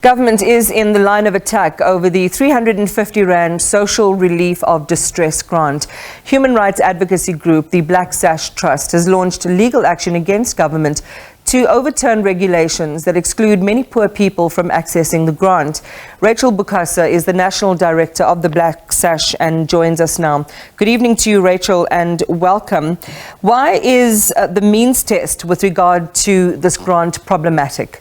Government is in the line of attack over the 350 Rand Social Relief of Distress grant. Human rights advocacy group, the Black Sash Trust, has launched legal action against government to overturn regulations that exclude many poor people from accessing the grant. Rachel Bukasa is the National Director of the Black Sash and joins us now. Good evening to you, Rachel, and welcome. Why is the means test with regard to this grant problematic?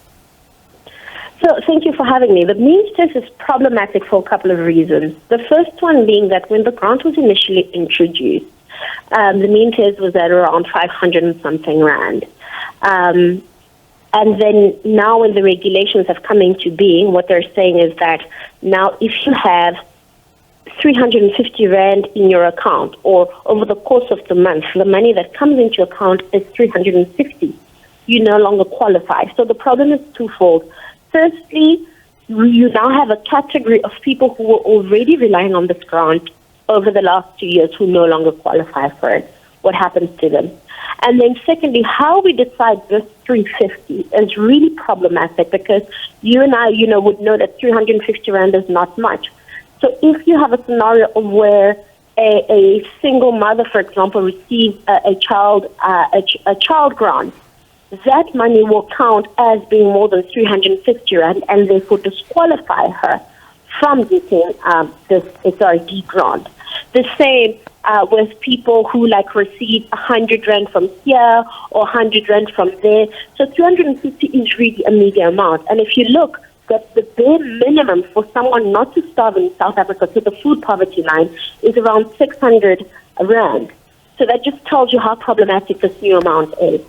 So thank you for having me. The means test is problematic for a couple of reasons. The first one being that when the grant was initially introduced, the mean test was at around 500 and something Rand. And then now when the regulations have come into being, what they're saying is that now if you have 350 Rand in your account, or over the course of the month, the money that comes into your account is 360, you no longer qualify. So the problem is twofold. Firstly, you now have a category of people who were already relying on this grant over the last 2 years who no longer qualify for it. What happens to them? And then secondly, how we decide this 350 is really problematic because you and I, would know that 350 Rand is not much. So if you have a scenario of where a single mother, for example, receives a child grant, that money will count as being more than 350 Rand and therefore disqualify her from getting this SRD grant. The same with people who receive 100 Rand from here or 100 Rand from there. So 250 is really a media amount. And if you look, that the bare minimum for someone not to starve in South Africa to the food poverty line is around 600 Rand. So that just tells you how problematic this new amount is.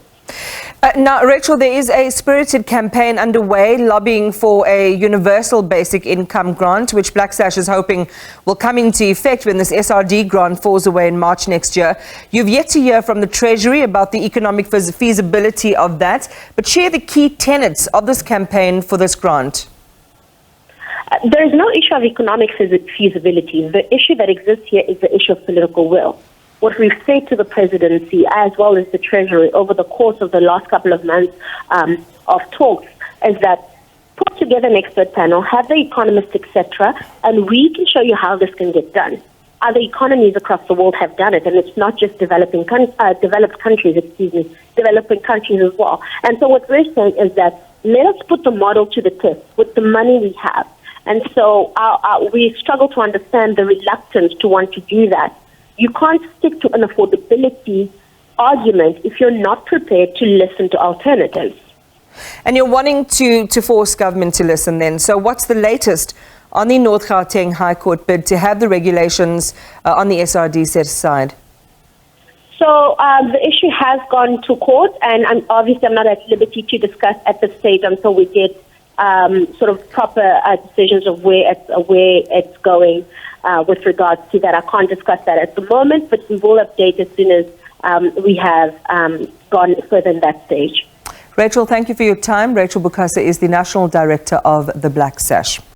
Now, Rachel, there is a spirited campaign underway lobbying for a universal basic income grant, which Black Sash is hoping will come into effect when this SRD grant falls away in March next year. You've yet to hear from the Treasury about the economic feasibility of that, but share the key tenets of this campaign for this grant. There is no issue of economic feasibility. The issue that exists here is the issue of political will. What we've said to the presidency as well as the Treasury over the course of the last couple of months of talks is that put together an expert panel, have the economists, etc., and we can show you how this can get done. Other economies across the world have done it, and it's not just developed countries, developing countries as well. And so what we're saying is that let us put the model to the test with the money we have. And so we struggle to understand the reluctance to want to do that. You can't stick to an affordability argument if you're not prepared to listen to alternatives. And you're wanting to force government to listen then. So what's the latest on the North Gauteng High Court bid to have the regulations on the SRD set aside? So the issue has gone to court, and obviously I'm not at liberty to discuss at this stage until we get sort of proper decisions of where it's going. With regards to that, I can't discuss that at the moment, but we will update as soon as we have gone further in that stage. Rachel, thank you for your time. Rachel Bukasa is the National Director of the Black Sash.